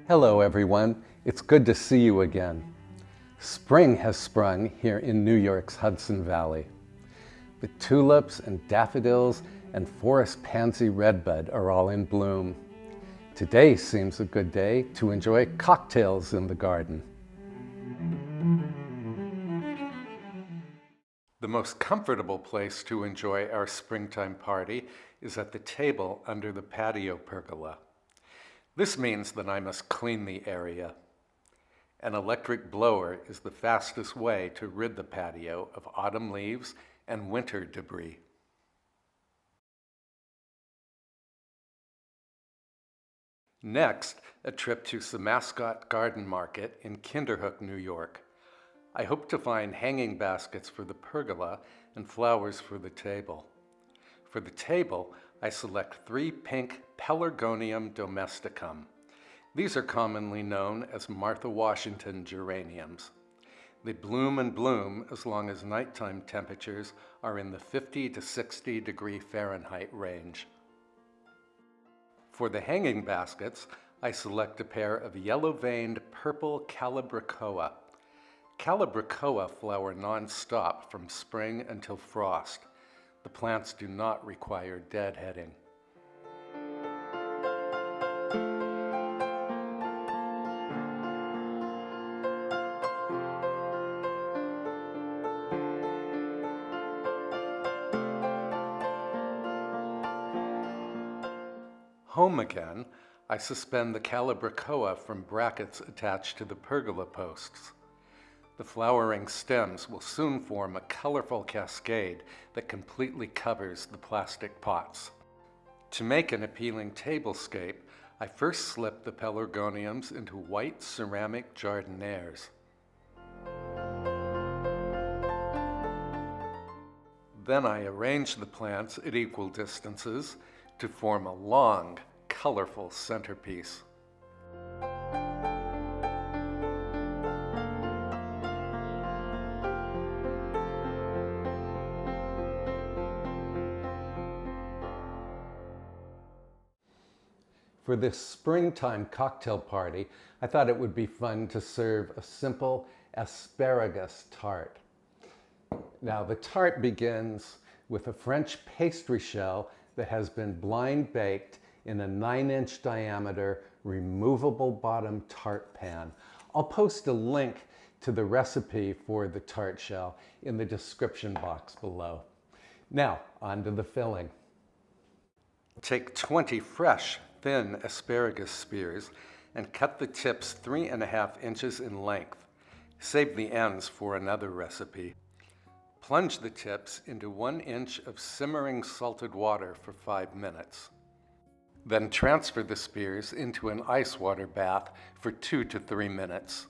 Hello everyone, it's good to see you again. Spring has sprung here in New York's Hudson Valley. The tulips and daffodils and forest pansy redbud are all in bloom. Today seems a good day to enjoy cocktails in the garden. The most comfortable place to enjoy our springtime party is at the table under the patio pergola. This means that I must clean the area. An electric blower is the fastest way to rid the patio of autumn leaves and winter debris. Next, a trip to Semascot Garden Market in Kinderhook, New York. I hope to find hanging baskets for the pergola and flowers for the table. For the table, I select 3 pink Pelargonium domesticum. These are commonly known as Martha Washington geraniums. They bloom and bloom as long as nighttime temperatures are in the 50 to 60 degree Fahrenheit range. For the hanging baskets, I select a pair of yellow-veined purple Calibrachoa. Calibrachoa flower non-stop from spring until frost. The plants do not require deadheading. Home again, I suspend the Calibrachoa from brackets attached to the pergola posts. The flowering stems will soon form a colorful cascade that completely covers the plastic pots. To make an appealing tablescape, I first slip the pelargoniums into white ceramic jardinières. Then I arrange the plants at equal distances to form a long, colorful centerpiece. For this springtime cocktail party, I thought it would be fun to serve a simple asparagus tart. Now, the tart begins with a French pastry shell that has been blind baked in a 9-inch diameter removable bottom tart pan. I'll post a link to the recipe for the tart shell in the description box below. Now, on to the filling. Take 20 fresh, thin asparagus spears and cut the tips 3.5 inches in length. Save the ends for another recipe. Plunge the tips into 1 inch of simmering salted water for 5 minutes. Then transfer the spears into an ice water bath for 2 to 3 minutes.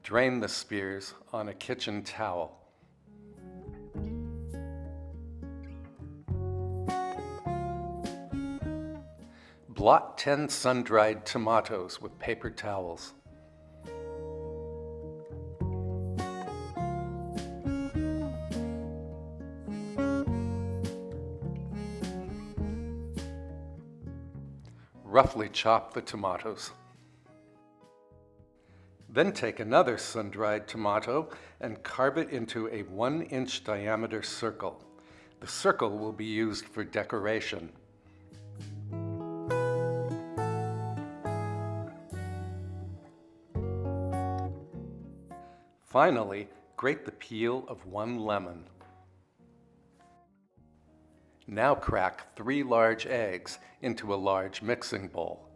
Drain the spears on a kitchen towel. Blot 10 sun-dried tomatoes with paper towels. Roughly chop the tomatoes. Then take another sun-dried tomato and carve it into a 1-inch diameter circle. The circle will be used for decoration. Finally, grate the peel of 1 lemon. Now crack 3 large eggs into a large mixing bowl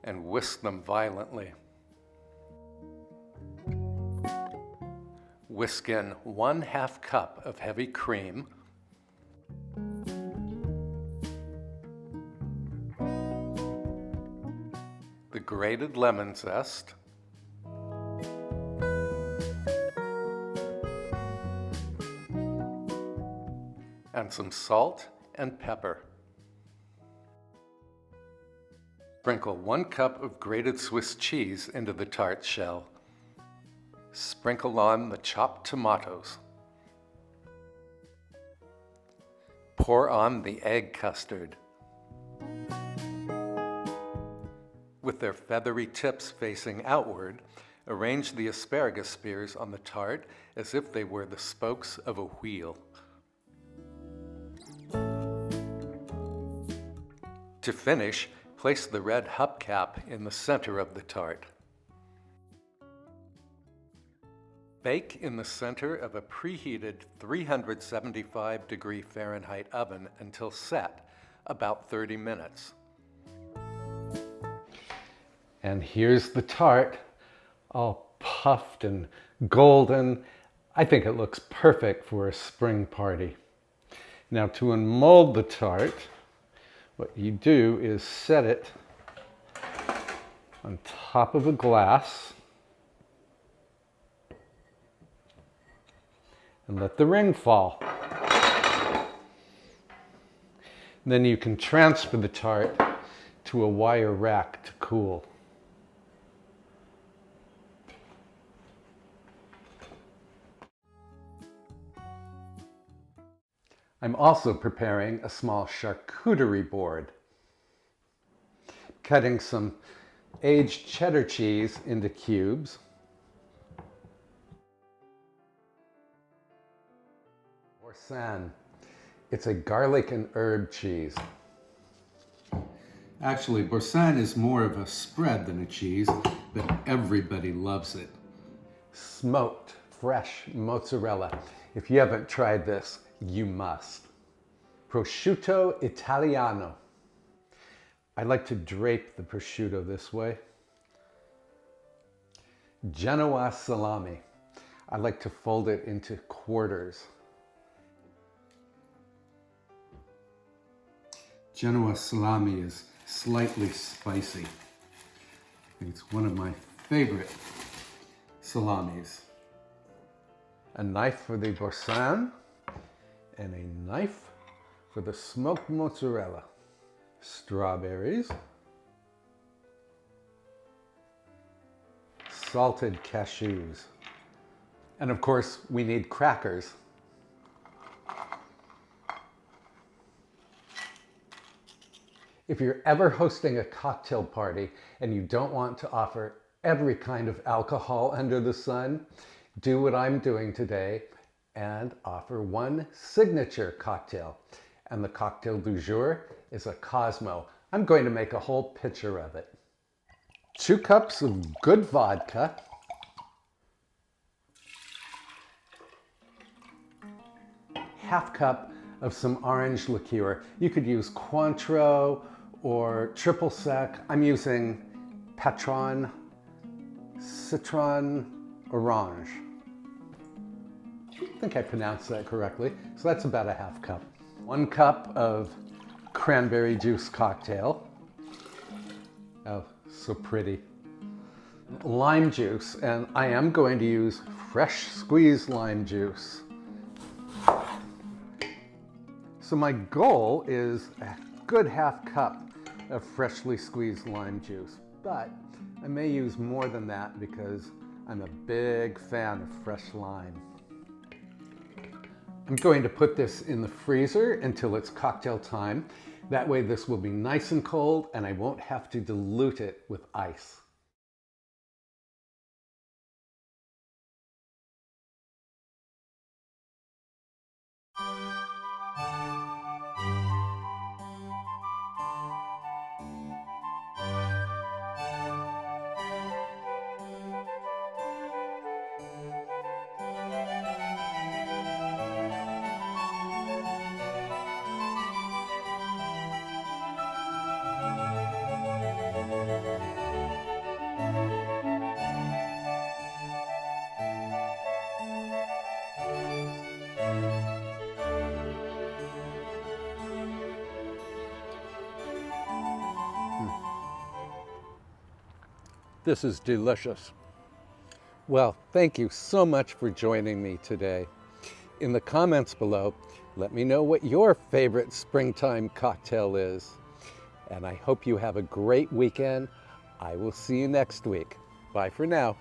and whisk them violently. Whisk in 1/2 cup of heavy cream, the grated lemon zest, and some salt and pepper. Sprinkle 1 cup of grated Swiss cheese into the tart shell. Sprinkle on the chopped tomatoes. Pour on the egg custard. With their feathery tips facing outward, arrange the asparagus spears on the tart as if they were the spokes of a wheel. To finish, place the red hubcap in the center of the tart. Bake in the center of a preheated 375-degree Fahrenheit oven until set, about 30 minutes. And here's the tart, all puffed and golden. I think it looks perfect for a spring party. Now to unmold the tart, what you do is set it on top of a glass and let the ring fall. And then you can transfer the tart to a wire rack to cool. I'm also preparing a small charcuterie board. Cutting some aged cheddar cheese into cubes. Boursin. It's a garlic and herb cheese. Actually, Boursin is more of a spread than a cheese, but everybody loves it. Smoked, fresh mozzarella. If you haven't tried this, you must. Prosciutto Italiano. I like to drape the prosciutto this way. Genoa salami. I like to fold it into quarters. Genoa salami is slightly spicy. I think it's one of my favorite salamis. A knife for the Boursin and a knife for the smoked mozzarella. Strawberries. Salted cashews. And of course, we need crackers. If you're ever hosting a cocktail party and you don't want to offer every kind of alcohol under the sun, do what I'm doing today and offer one signature cocktail. And the cocktail du jour is a Cosmo. I'm going to make a whole pitcher of it. 2 cups of good vodka. Half cup of some orange liqueur. You could use Cointreau or triple sec. I'm using Patron Citron Orange. I think I pronounced that correctly. So that's about a half cup. 1 cup of cranberry juice cocktail. Oh, so pretty. Lime juice, and I am going to use fresh squeezed lime juice. So my goal is a good half cup of freshly squeezed lime juice, but I may use more than that because I'm a big fan of fresh lime. I'm going to put this in the freezer until it's cocktail time. That way this will be nice and cold and I won't have to dilute it with ice. This is delicious. Well, thank you so much for joining me today. In the comments below, let me know what your favorite springtime cocktail is. And I hope you have a great weekend. I will see you next week. Bye for now.